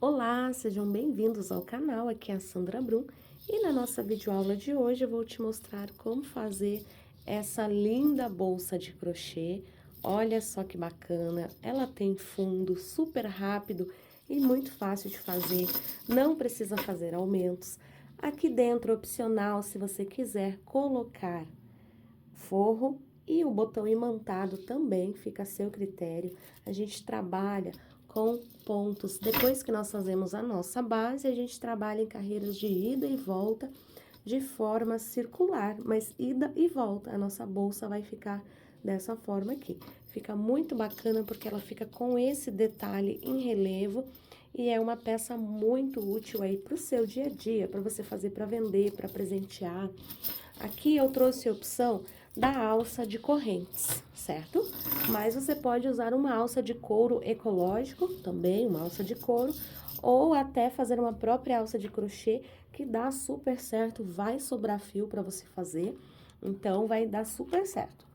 Olá, sejam bem-vindos ao canal, aqui é a Sandra Brum e na nossa videoaula de hoje eu vou te mostrar como fazer essa linda bolsa de crochê. Olha só que bacana, ela tem fundo super rápido e muito fácil de fazer, não precisa fazer aumentos. Aqui dentro, opcional, se você quiser colocar forro e o botão imantado também fica a seu critério. A gente trabalha com pontos. Depois que nós fazemos a nossa base, a gente trabalha em carreiras de ida e volta de forma circular, mas ida e volta. A nossa bolsa vai ficar dessa forma aqui. Fica muito bacana porque ela fica com esse detalhe em relevo e é uma peça muito útil aí para o seu dia a dia, para você fazer para vender, para presentear. Aqui eu trouxe a opção da alça de correntes, certo? Mas você pode usar uma alça de couro ecológico, também uma alça de couro, ou até fazer uma própria alça de crochê, que dá super certo, vai sobrar fio para você fazer, então vai dar super certo.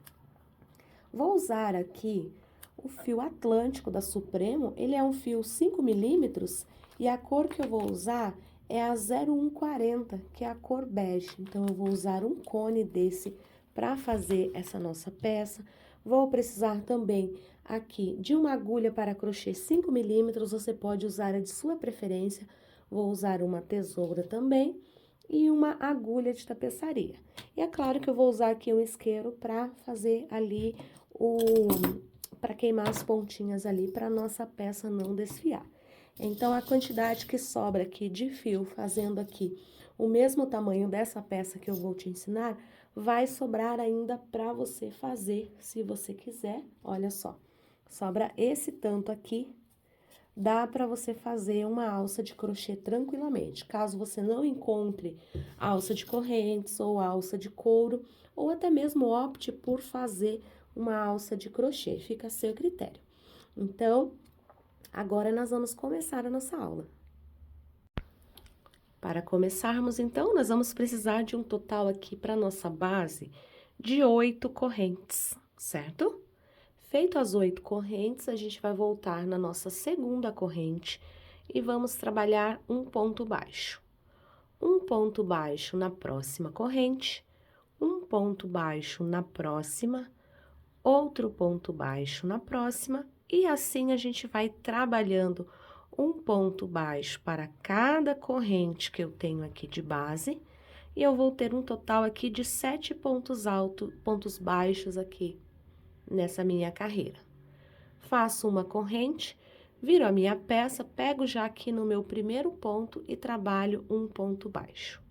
Vou usar aqui o fio Atlântico da Supremo, ele é um fio 5 milímetros e a cor que eu vou usar é a 0140, que é a cor bege. Então, eu vou usar um cone desse para fazer essa nossa peça. Vou precisar também aqui de uma agulha para crochê 5 milímetros, você pode usar a de sua preferência. Vou usar uma tesoura também e uma agulha de tapeçaria. E é claro que eu vou usar aqui um isqueiro para fazer ali para queimar as pontinhas ali para nossa peça não desfiar. Então, a quantidade que sobra aqui de fio, fazendo aqui o mesmo tamanho dessa peça que eu vou te ensinar, vai sobrar ainda para você fazer, se você quiser. Olha só, sobra esse tanto aqui, dá para você fazer uma alça de crochê tranquilamente. Caso você não encontre alça de correntes ou alça de couro, ou até mesmo opte por fazer uma alça de crochê, fica a seu critério. Então, agora nós vamos começar a nossa aula. Para começarmos, então, nós vamos precisar de um total aqui para nossa base de 8 correntes, certo? Feito as 8 correntes, a gente vai voltar na nossa segunda corrente e vamos trabalhar um ponto baixo. Um ponto baixo na próxima corrente, um ponto baixo na próxima, outro ponto baixo na próxima, e assim a gente vai trabalhando um ponto baixo para cada corrente que eu tenho aqui de base, e eu vou ter um total aqui de 7 pontos baixos aqui nessa minha carreira. Faço uma corrente, viro a minha peça, pego já aqui no meu primeiro ponto e trabalho um ponto baixo.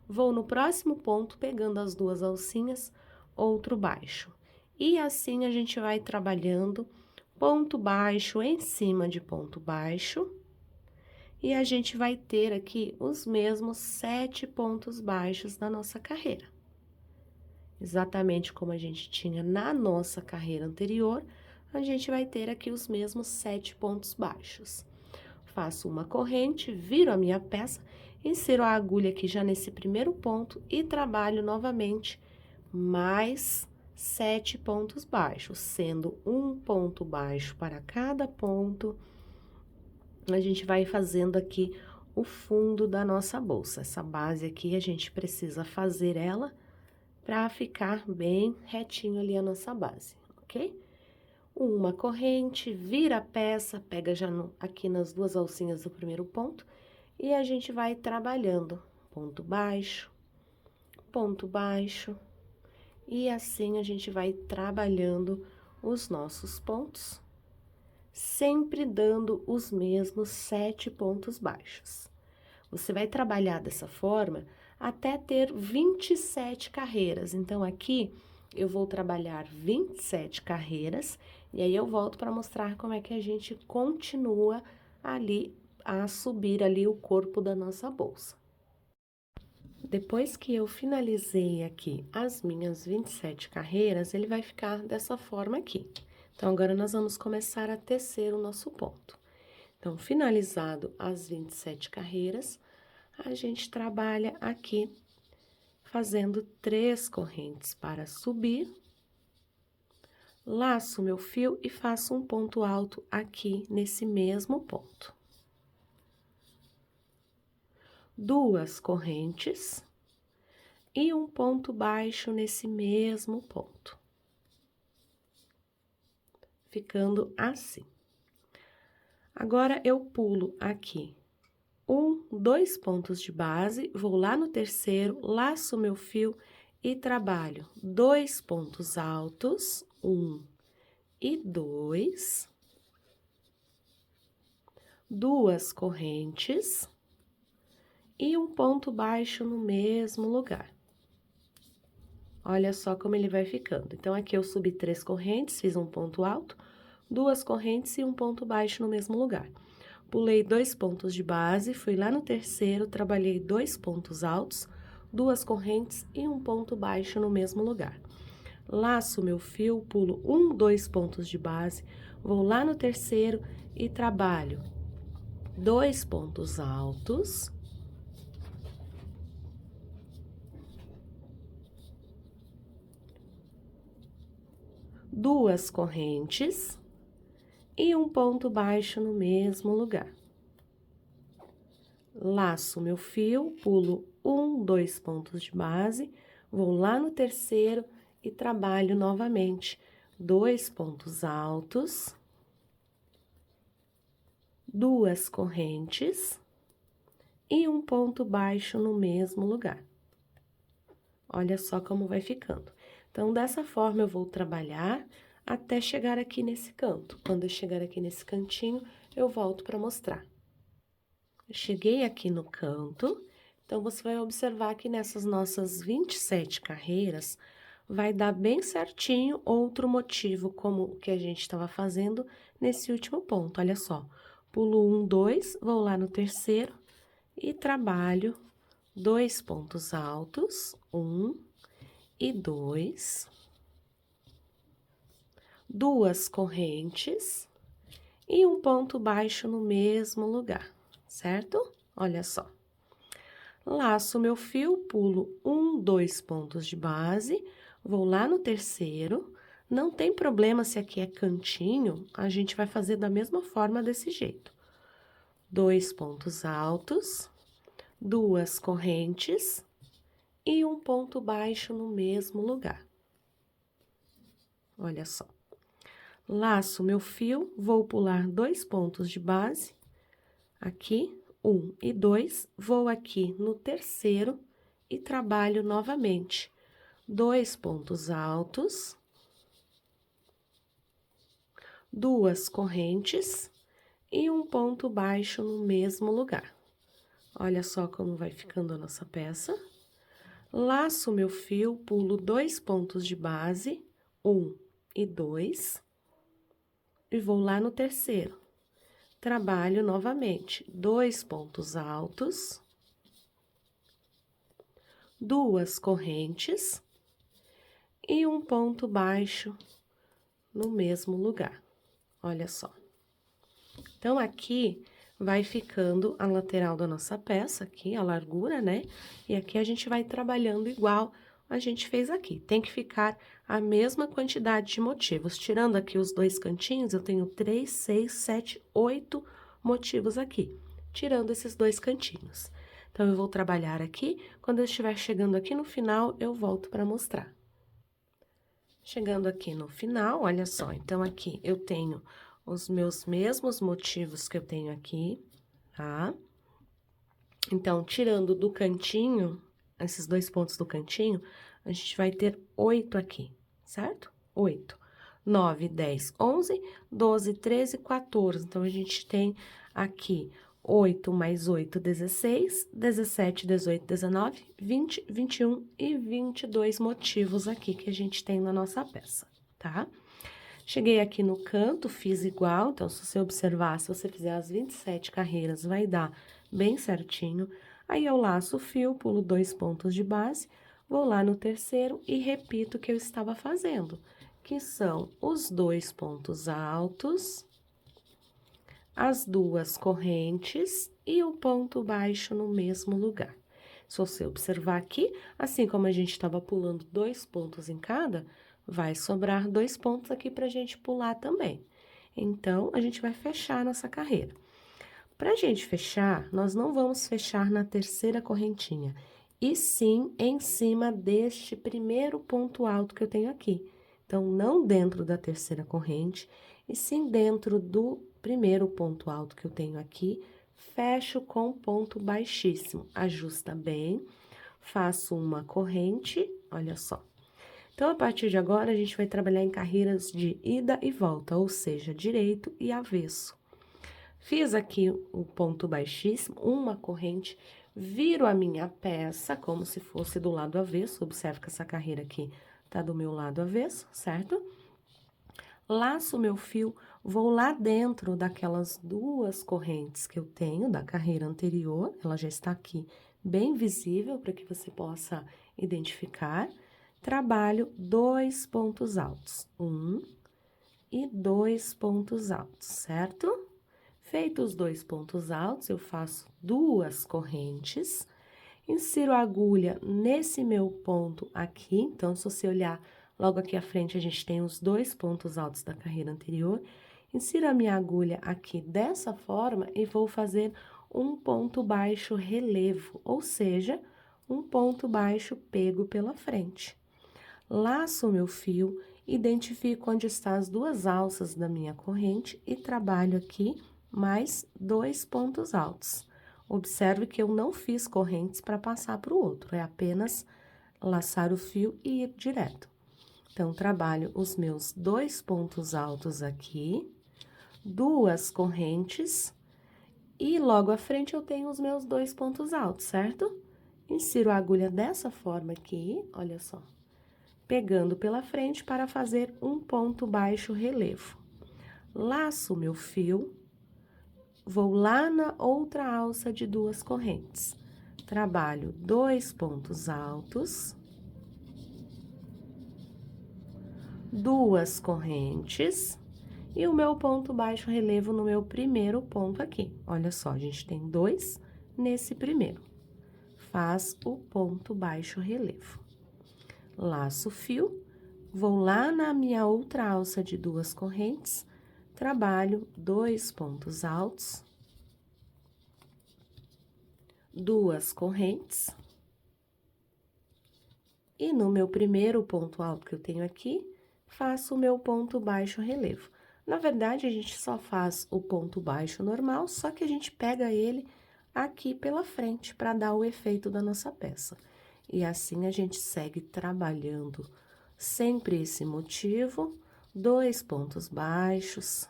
Vou no próximo ponto, pegando as duas alcinhas, outro baixo. E assim a gente vai trabalhando ponto baixo em cima de ponto baixo. E a gente vai ter aqui os mesmos 7 pontos baixos da nossa carreira. Exatamente como a gente tinha na nossa carreira anterior, a gente vai ter aqui os mesmos 7 pontos baixos. Faço uma corrente, viro a minha peça, insiro a agulha aqui já nesse primeiro ponto e trabalho novamente mais 7 pontos baixos, sendo um ponto baixo para cada ponto. A gente vai fazendo aqui o fundo da nossa bolsa. Essa base aqui, a gente precisa fazer ela para ficar bem retinho ali a nossa base, ok? Uma corrente, vira a peça, pega já aqui nas duas alcinhas do primeiro ponto e a gente vai trabalhando ponto baixo, e assim a gente vai trabalhando os nossos pontos, sempre dando os mesmos 7 pontos baixos. Você vai trabalhar dessa forma até ter 27 carreiras. Então, aqui eu vou trabalhar 27 carreiras e aí eu volto para mostrar como é que a gente continua ali a subir ali o corpo da nossa bolsa. Depois que eu finalizei aqui as minhas 27 carreiras, ele vai ficar dessa forma aqui. Então, agora nós vamos começar a tecer o nosso ponto. Então, finalizado as 27 carreiras, a gente trabalha aqui fazendo 3 correntes para subir, laço meu fio e faço um ponto alto aqui nesse mesmo ponto. 2 correntes e um ponto baixo nesse mesmo ponto. Ficando assim. Agora, eu pulo aqui 2 pontos de base, vou lá no terceiro, laço meu fio e trabalho 2 pontos altos, 1 e 2, 2 correntes e um ponto baixo no mesmo lugar. Olha só como ele vai ficando. Então, aqui eu subi 3 correntes, fiz um ponto alto, 2 correntes e um ponto baixo no mesmo lugar. Pulei 2 pontos de base, fui lá no terceiro, trabalhei 2 pontos altos, 2 correntes e um ponto baixo no mesmo lugar. Laço meu fio, pulo 2 pontos de base, vou lá no terceiro e trabalho 2 pontos altos, 2 correntes e um ponto baixo no mesmo lugar. Laço meu fio, pulo 2 pontos de base, vou lá no terceiro e trabalho novamente 2 pontos altos, 2 correntes e um ponto baixo no mesmo lugar. Olha só como vai ficando. Então, dessa forma, eu vou trabalhar até chegar aqui nesse canto. Quando eu chegar aqui nesse cantinho, eu volto para mostrar. Eu cheguei aqui no canto, então, você vai observar que nessas nossas 27 carreiras, vai dar bem certinho outro motivo, como o que a gente estava fazendo nesse último ponto. Olha só, pulo 2, vou lá no terceiro e trabalho 2 pontos altos, 1 e 2, 2 correntes e um ponto baixo no mesmo lugar, certo? Olha só. Laço meu fio, pulo 2 pontos de base, vou lá no terceiro, não tem problema se aqui é cantinho, a gente vai fazer da mesma forma desse jeito. 2 pontos altos, 2 correntes e um ponto baixo no mesmo lugar. Olha só. Laço meu fio, vou pular 2 pontos de base, aqui, 1 e 2, vou aqui no terceiro e trabalho novamente 2 pontos altos, 2 correntes e um ponto baixo no mesmo lugar. Olha só como vai ficando a nossa peça. Laço meu fio, pulo 2 pontos de base, 1 e 2, e vou lá no terceiro. Trabalho novamente 2 pontos altos, 2 correntes e um ponto baixo no mesmo lugar. Olha só. Então, aqui vai ficando a lateral da nossa peça, aqui, a largura, né? E aqui a gente vai trabalhando igual a gente fez aqui. Tem que ficar a mesma quantidade de motivos. Tirando aqui os 2 cantinhos, eu tenho 3, 6, 7, 8 motivos aqui. Tirando esses 2 cantinhos. Então, eu vou trabalhar aqui. Quando eu estiver chegando aqui no final, eu volto para mostrar. Chegando aqui no final, olha só. Então, aqui eu tenho os meus mesmos motivos que eu tenho aqui, tá? Então, tirando do cantinho, esses 2 pontos do cantinho, a gente vai ter 8 aqui, certo? 8. 9, 10, 11, 12, 13, 14. Então, a gente tem aqui 8 mais 8, 16, 17, 18, 19, 20, 21 e 22 motivos aqui que a gente tem na nossa peça, tá? Cheguei aqui no canto, fiz igual, então, se você observar, se você fizer as 27 carreiras, vai dar bem certinho. Aí, eu laço o fio, pulo 2 pontos de base, vou lá no terceiro e repito o que eu estava fazendo, que são os 2 pontos altos, as 2 correntes e o ponto baixo no mesmo lugar. Se você observar aqui, assim como a gente estava pulando 2 pontos em cada, vai sobrar 2 pontos aqui pra gente pular também. Então, a gente vai fechar a nossa carreira. Pra gente fechar, nós não vamos fechar na terceira correntinha, e sim em cima deste primeiro ponto alto que eu tenho aqui. Então, não dentro da terceira corrente, e sim dentro do primeiro ponto alto que eu tenho aqui, fecho com ponto baixíssimo. Ajusta bem, faço uma corrente, olha só. Então, a partir de agora, a gente vai trabalhar em carreiras de ida e volta, ou seja, direito e avesso. Fiz aqui o ponto baixíssimo, uma corrente, viro a minha peça como se fosse do lado avesso. Observe que essa carreira aqui tá do meu lado avesso, certo? Laço meu fio, vou lá dentro daquelas duas correntes que eu tenho da carreira anterior, ela já está aqui bem visível para que você possa identificar. Trabalho 2 pontos altos, 1 e 2 pontos altos, certo? Feitos os 2 pontos altos, eu faço 2 correntes, insiro a agulha nesse meu ponto aqui. Então, se você olhar logo aqui à frente, a gente tem os 2 pontos altos da carreira anterior. Insiro a minha agulha aqui dessa forma e vou fazer um ponto baixo relevo, ou seja, um ponto baixo pego pela frente. Laço o meu fio, identifico onde estão as 2 alças da minha corrente e trabalho aqui mais 2 pontos altos. Observe que eu não fiz correntes para passar para o outro, é apenas laçar o fio e ir direto. Então, trabalho os meus 2 pontos altos aqui, 2 correntes, e logo à frente eu tenho os meus 2 pontos altos, certo? Insiro a agulha dessa forma aqui, olha só, pegando pela frente para fazer um ponto baixo relevo. Laço o meu fio, vou lá na outra alça de 2 correntes. Trabalho 2 pontos altos, 2 correntes e o meu ponto baixo relevo no meu primeiro ponto aqui. Olha só, a gente tem 2 nesse primeiro. Faz o ponto baixo relevo. Laço o fio, vou lá na minha outra alça de 2 correntes, trabalho 2 pontos altos, 2 correntes, e no meu primeiro ponto alto que eu tenho aqui, faço o meu ponto baixo relevo. Na verdade, a gente só faz o ponto baixo normal, só que a gente pega ele aqui pela frente para dar o efeito da nossa peça. E assim a gente segue trabalhando sempre esse motivo, 2 pontos baixos,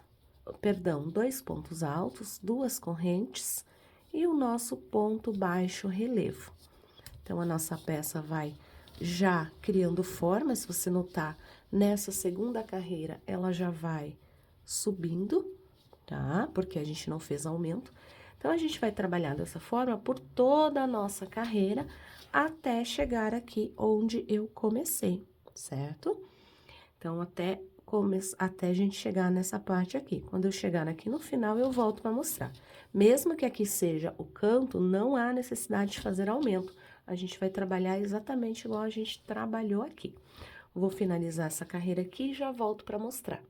perdão, 2 pontos altos, 2 correntes e o nosso ponto baixo relevo. Então, a nossa peça vai já criando forma. Se você notar, nessa segunda carreira, ela já vai subindo, tá? Porque a gente não fez aumento. Então, a gente vai trabalhar dessa forma por toda a nossa carreira, até chegar aqui onde eu comecei, certo? Então, até a gente chegar nessa parte aqui. Quando eu chegar aqui no final, eu volto para mostrar. Mesmo que aqui seja o canto, não há necessidade de fazer aumento. A gente vai trabalhar exatamente igual a gente trabalhou aqui. Vou finalizar essa carreira aqui e já volto para mostrar.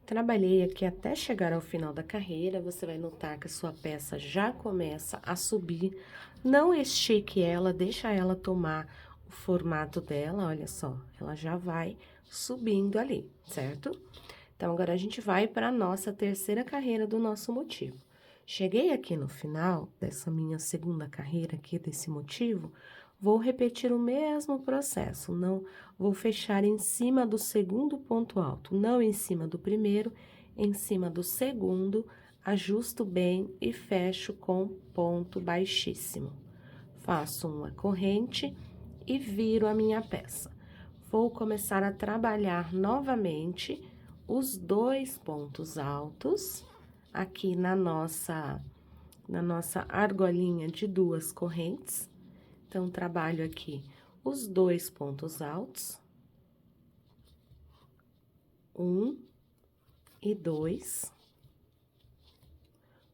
Trabalhei aqui até chegar ao final da carreira, você vai notar que a sua peça já começa a subir. Não estique ela, deixa ela tomar o formato dela, olha só, ela já vai subindo ali, certo? Então, agora a gente vai para a nossa terceira carreira do nosso motivo. Cheguei aqui no final dessa minha segunda carreira aqui, desse motivo, vou repetir o mesmo processo, não vou fechar em cima do segundo ponto alto, não em cima do primeiro, em cima do segundo, ajusto bem e fecho com ponto baixíssimo. Faço uma corrente e viro a minha peça. Vou começar a trabalhar novamente os 2 pontos altos aqui na nossa argolinha de 2 correntes. Então, trabalho aqui os 2 pontos altos, 1 e 2,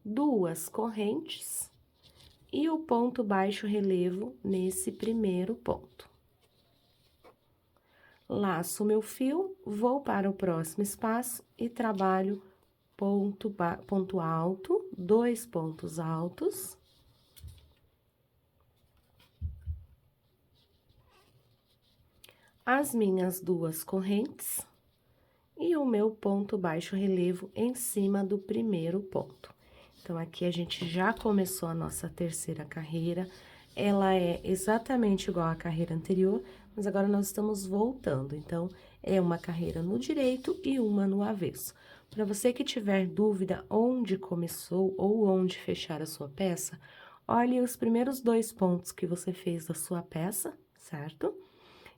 2 correntes e o ponto baixo relevo nesse primeiro ponto. Laço meu fio, vou para o próximo espaço e trabalho ponto alto, 2 pontos altos. As minhas 2 correntes e o meu ponto baixo relevo em cima do primeiro ponto. Então, aqui a gente já começou a nossa terceira carreira, ela é exatamente igual à carreira anterior, mas agora nós estamos voltando. Então, é uma carreira no direito e uma no avesso. Para você que tiver dúvida onde começou ou onde fechar a sua peça, olhe os primeiros 2 pontos que você fez da sua peça, certo?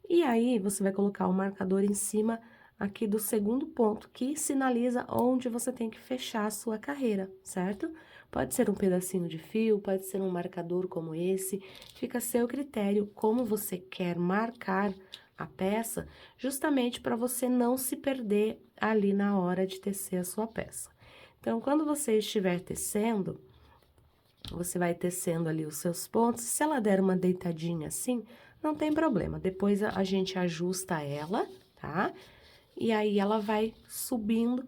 E aí, você vai colocar o marcador em cima aqui do segundo ponto, que sinaliza onde você tem que fechar a sua carreira, certo? Pode ser um pedacinho de fio, pode ser um marcador como esse, fica a seu critério como você quer marcar a peça, justamente para você não se perder ali na hora de tecer a sua peça. Então, quando você estiver tecendo, você vai tecendo ali os seus pontos, se ela der uma deitadinha assim, não tem problema, depois a gente ajusta ela, tá? E aí, ela vai subindo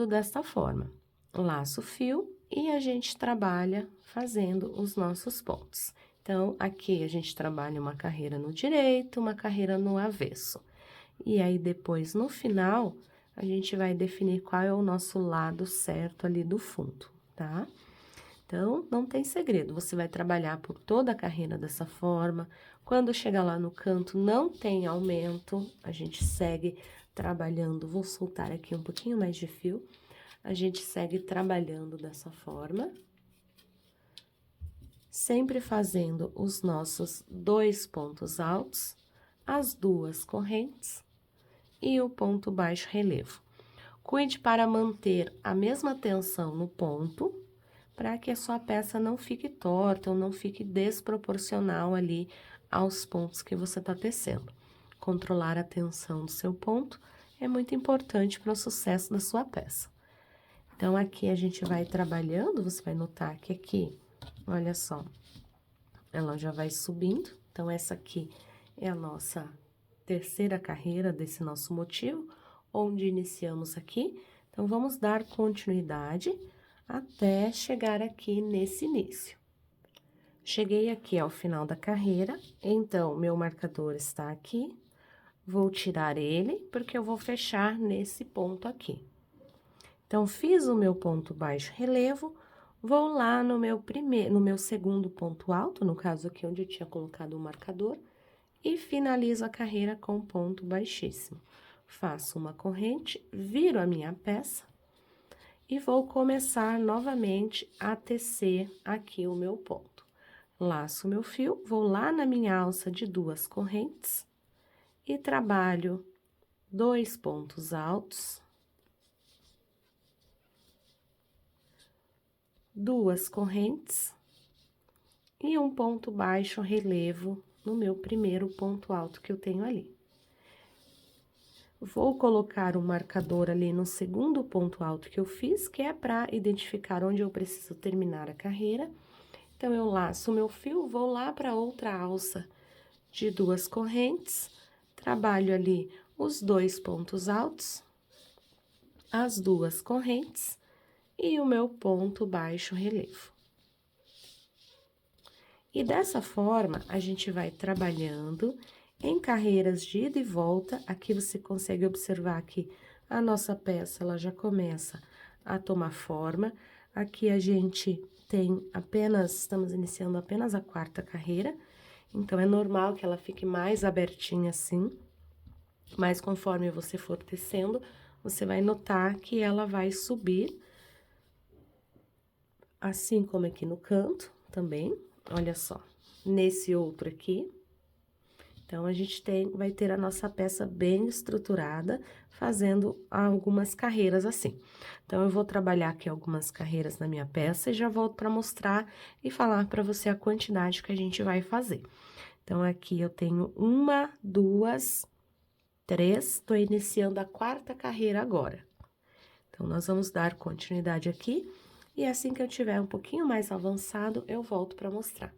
desta forma. Laço o fio e a gente trabalha fazendo os nossos pontos. Então, aqui a gente trabalha uma carreira no direito, uma carreira no avesso. E aí, depois, no final, a gente vai definir qual é o nosso lado certo ali do fundo, tá? Então, não tem segredo, você vai trabalhar por toda a carreira dessa forma. Quando chegar lá no canto, não tem aumento, a gente segue trabalhando. Vou soltar aqui um pouquinho mais de fio. A gente segue trabalhando dessa forma. Sempre fazendo os nossos 2 pontos altos, as 2 correntes e o ponto baixo relevo. Cuide para manter a mesma tensão no ponto, para que a sua peça não fique torta ou não fique desproporcional ali aos pontos que você está tecendo. Controlar a tensão do seu ponto é muito importante para o sucesso da sua peça. Então, aqui a gente vai trabalhando, você vai notar que aqui, olha só, ela já vai subindo. Então, essa aqui é a nossa terceira carreira desse nosso motivo, onde iniciamos aqui. Então, vamos dar continuidade até chegar aqui nesse início. Cheguei aqui ao final da carreira, então, meu marcador está aqui. Vou tirar ele, porque eu vou fechar nesse ponto aqui. Então, fiz o meu ponto baixo relevo, vou lá no meu segundo ponto alto, no caso aqui onde eu tinha colocado o marcador, e finalizo a carreira com ponto baixíssimo. Faço uma corrente, viro a minha peça e vou começar novamente a tecer aqui o meu ponto. Laço o meu fio, vou lá na minha alça de 2 correntes e trabalho 2 pontos altos, 2 correntes e um ponto baixo relevo no meu primeiro ponto alto que eu tenho ali. Vou colocar o marcador ali no segundo ponto alto que eu fiz, que é para identificar onde eu preciso terminar a carreira. Então, eu laço o meu fio, vou lá para outra alça de 2 correntes, trabalho ali os 2 pontos altos, as 2 correntes e o meu ponto baixo relevo. E dessa forma, a gente vai trabalhando em carreiras de ida e volta. Aqui você consegue observar que a nossa peça, ela já começa a tomar forma. Aqui a gente tem estamos iniciando apenas a 4ª carreira, então é normal que ela fique mais abertinha assim, mas conforme você for tecendo, você vai notar que ela vai subir, assim como aqui no canto também, olha só, nesse outro aqui. Então, a gente vai ter a nossa peça bem estruturada, fazendo algumas carreiras assim. Então, eu vou trabalhar aqui algumas carreiras na minha peça e já volto para mostrar e falar para você a quantidade que a gente vai fazer. Então, aqui eu tenho 1, 2, 3, tô iniciando a 4ª carreira agora. Então, nós vamos dar continuidade aqui e assim que eu tiver um pouquinho mais avançado, eu volto para mostrar.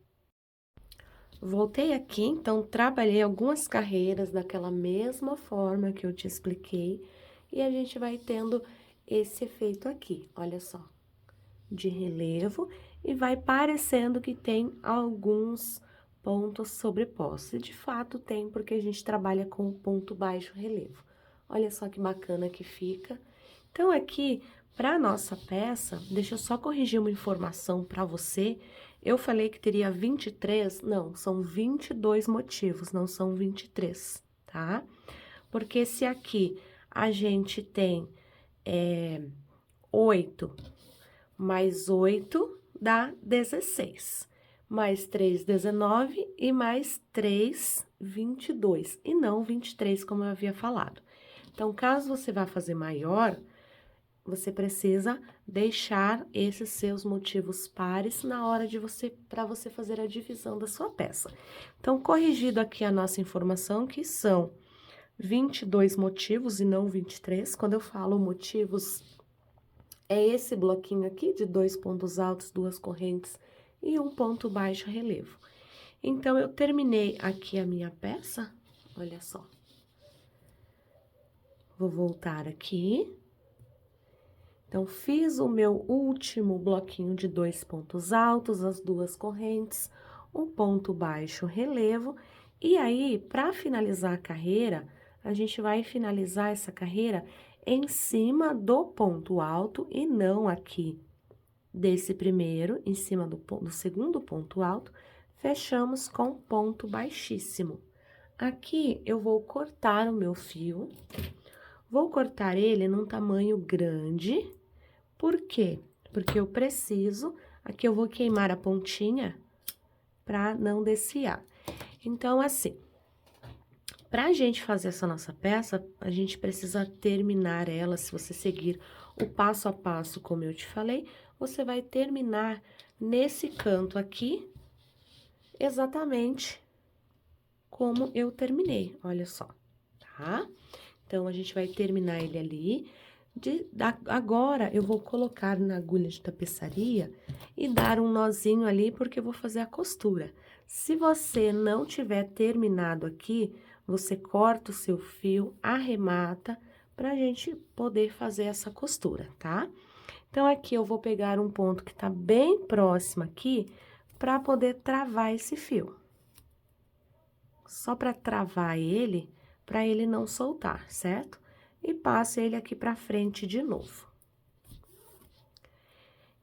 Voltei aqui, então, trabalhei algumas carreiras daquela mesma forma que eu te expliquei, e a gente vai tendo esse efeito aqui, olha só, de relevo, e vai parecendo que tem alguns pontos sobrepostos. E de fato tem, porque a gente trabalha com ponto baixo relevo. Olha só que bacana que fica. Então, aqui, para nossa peça, deixa eu só corrigir uma informação para você. Eu falei que teria 23, não, são 22 motivos, não são 23, tá? Porque se aqui a gente tem 8 mais 8 dá 16. Mais 3, 19 e mais 3, 22. E não 23, como eu havia falado. Então, caso você vá fazer maior, você precisa deixar esses seus motivos pares na hora de para você fazer a divisão da sua peça. Então, corrigido aqui a nossa informação, que são 22 motivos e não 23. Quando eu falo motivos, é esse bloquinho aqui de 2 pontos altos, 2 correntes e um ponto baixo relevo. Então, eu terminei aqui a minha peça, olha só. Vou voltar aqui. Então, fiz o meu último bloquinho de 2 pontos altos, as 2 correntes, um ponto baixo relevo. E aí, para finalizar a carreira, a gente vai finalizar essa carreira em cima do ponto alto e não aqui desse primeiro, em cima do segundo ponto alto, fechamos com ponto baixíssimo. Aqui, eu vou cortar o meu fio, vou cortar ele num tamanho grande. Por quê? Porque eu preciso, aqui eu vou queimar a pontinha para não desfiar. Então, assim, pra gente fazer essa nossa peça, a gente precisa terminar ela, se você seguir o passo a passo, como eu te falei, você vai terminar nesse canto aqui, exatamente como eu terminei, olha só, tá? Então, a gente vai terminar ele ali. Agora, eu vou colocar na agulha de tapeçaria e dar um nozinho ali, porque eu vou fazer a costura. Se você não tiver terminado aqui, você corta o seu fio, arremata, pra gente poder fazer essa costura, tá? Então, aqui eu vou pegar um ponto que tá bem próximo aqui, pra poder travar esse fio. Só pra travar ele, pra ele não soltar, certo? E passo ele aqui pra frente de novo.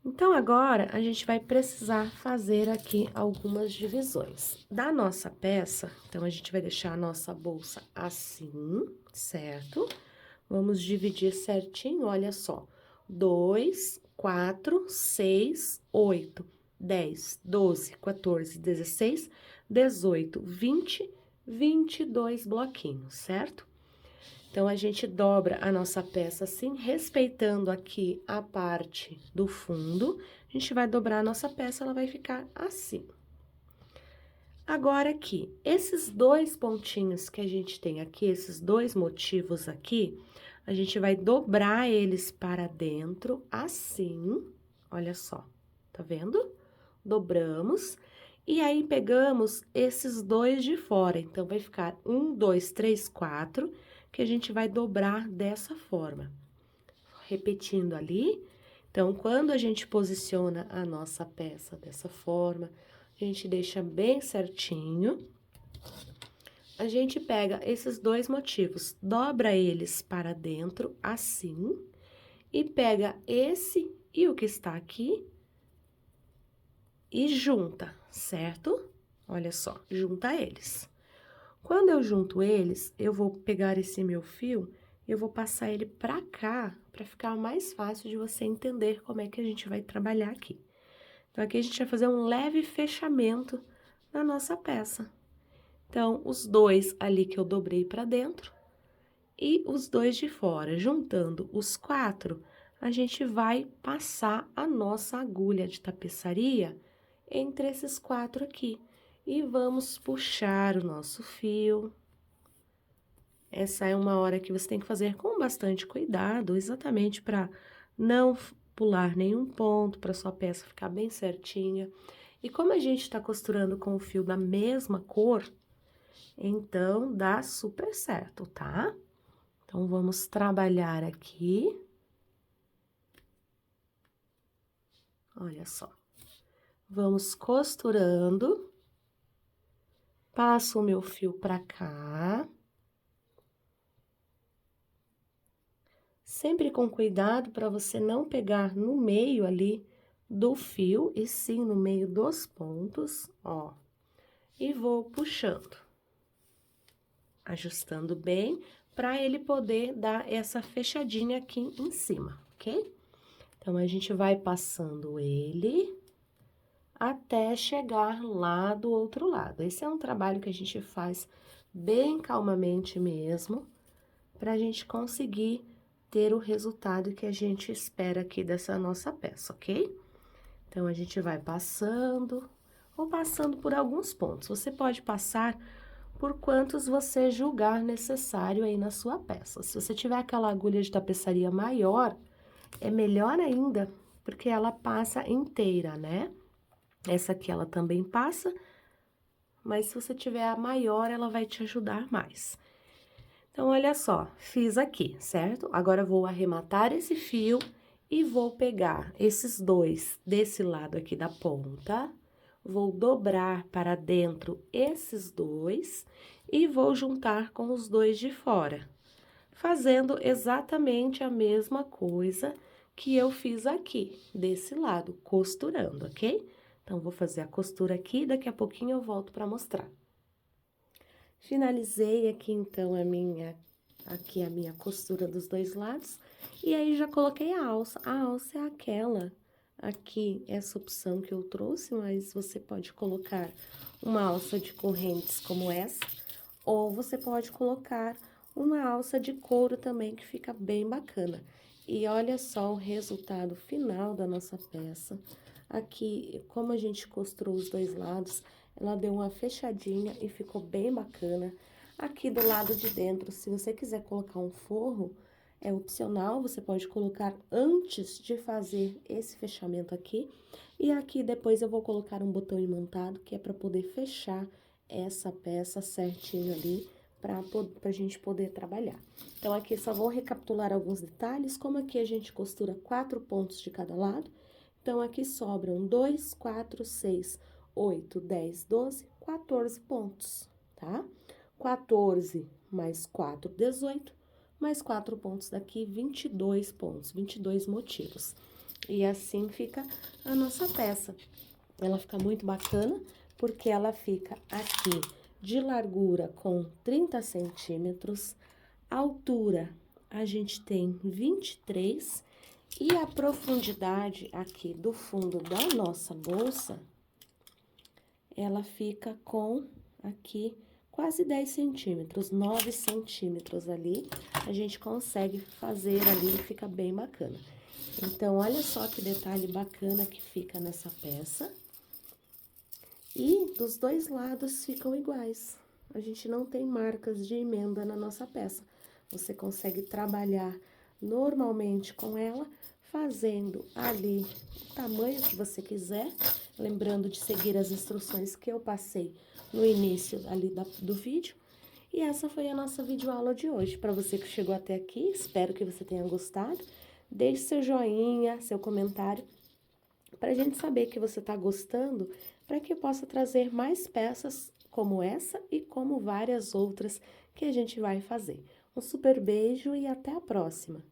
Então, agora, a gente vai precisar fazer aqui algumas divisões. Da nossa peça, então, a gente vai deixar a nossa bolsa assim, certo? Vamos dividir certinho, olha só. 2, 4, 6, 8, 10, 12, 14, 16, 18, 20, 22 bloquinhos, certo? Então, a gente dobra a nossa peça assim, respeitando aqui a parte do fundo. A gente vai dobrar a nossa peça, ela vai ficar assim. Agora, aqui, esses 2 pontinhos que a gente tem aqui, esses 2 motivos aqui, a gente vai dobrar eles para dentro, assim, olha só, tá vendo? Dobramos, e aí pegamos esses 2 de fora, então, vai ficar 1, 2, 3, 4, que a gente vai dobrar dessa forma. Repetindo ali, então, quando a gente posiciona a nossa peça dessa forma, a gente deixa bem certinho. A gente pega esses 2 motivos, dobra eles para dentro, assim, e pega esse e o que está aqui e junta, certo? Olha só, junta eles. Quando eu junto eles, eu vou pegar esse meu fio e eu vou passar ele pra cá, pra ficar mais fácil de você entender como é que a gente vai trabalhar aqui. Então, aqui a gente vai fazer um leve fechamento na nossa peça. Então, os 2 ali que eu dobrei pra dentro e os 2 de fora. Juntando os 4, a gente vai passar a nossa agulha de tapeçaria entre esses 4 aqui. E vamos puxar o nosso fio. Essa é uma hora que você tem que fazer com bastante cuidado, exatamente para não pular nenhum ponto, para sua peça ficar bem certinha. E como a gente tá costurando com o fio da mesma cor, então dá super certo, tá? Então, vamos trabalhar aqui. Olha só. Vamos costurando. Passo o meu fio pra cá. Sempre com cuidado para você não pegar no meio ali do fio, e sim no meio dos pontos, ó. E vou puxando, ajustando bem, para ele poder dar essa fechadinha aqui em cima, ok? Então, a gente vai passando ele até chegar lá do outro lado. Esse é um trabalho que a gente faz bem calmamente mesmo, para a gente conseguir ter o resultado que a gente espera aqui dessa nossa peça, ok? Então, a gente vai passando, ou passando por alguns pontos. Você pode passar por quantos você julgar necessário aí na sua peça. Se você tiver aquela agulha de tapeçaria maior, é melhor ainda, porque ela passa inteira, né? Essa aqui ela também passa, mas se você tiver a maior, ela vai te ajudar mais. Então, olha só, fiz aqui, certo? Agora, vou arrematar esse fio e vou pegar esses dois desse lado aqui da ponta, vou dobrar para dentro esses dois e vou juntar com os dois de fora, fazendo exatamente a mesma coisa que eu fiz aqui, desse lado, costurando, ok? Então, vou fazer a costura aqui, daqui a pouquinho eu volto para mostrar. Finalizei aqui, então, a minha costura dos dois lados, e aí já coloquei a alça. A alça é aquela aqui, essa opção que eu trouxe, mas você pode colocar uma alça de correntes como essa, ou você pode colocar uma alça de couro também, que fica bem bacana. E olha só o resultado final da nossa peça. Aqui, como a gente costurou os dois lados, ela deu uma fechadinha e ficou bem bacana. Aqui do lado de dentro, se você quiser colocar um forro, é opcional, você pode colocar antes de fazer esse fechamento aqui. E aqui depois eu vou colocar um botão imantado, que é para poder fechar essa peça certinho ali, para a gente poder trabalhar. Então, aqui só vou recapitular alguns detalhes, como aqui a gente costura 4 pontos de cada lado. Então, aqui sobram 2, 4, 6, 8, 10, 12, 14 pontos, tá? 14 mais 4, 18, mais 4 pontos daqui, 22 pontos, 22 motivos. E assim fica a nossa peça. Ela fica muito bacana, porque ela fica aqui de largura com 30 centímetros, altura a gente tem 23, e a profundidade aqui do fundo da nossa bolsa, ela fica com aqui quase 10 centímetros, 9 centímetros ali, a gente consegue fazer ali e fica bem bacana. Então, olha só que detalhe bacana que fica nessa peça. E dos dois lados ficam iguais. A gente não tem marcas de emenda na nossa peça. Você consegue trabalhar normalmente com ela, fazendo ali o tamanho que você quiser, lembrando de seguir as instruções que eu passei no início ali do vídeo. E essa foi a nossa videoaula de hoje. Para você que chegou até aqui, espero que você tenha gostado. Deixe seu joinha, seu comentário, para a gente saber que você está gostando, para que eu possa trazer mais peças como essa e como várias outras que a gente vai fazer. Um super beijo e até a próxima!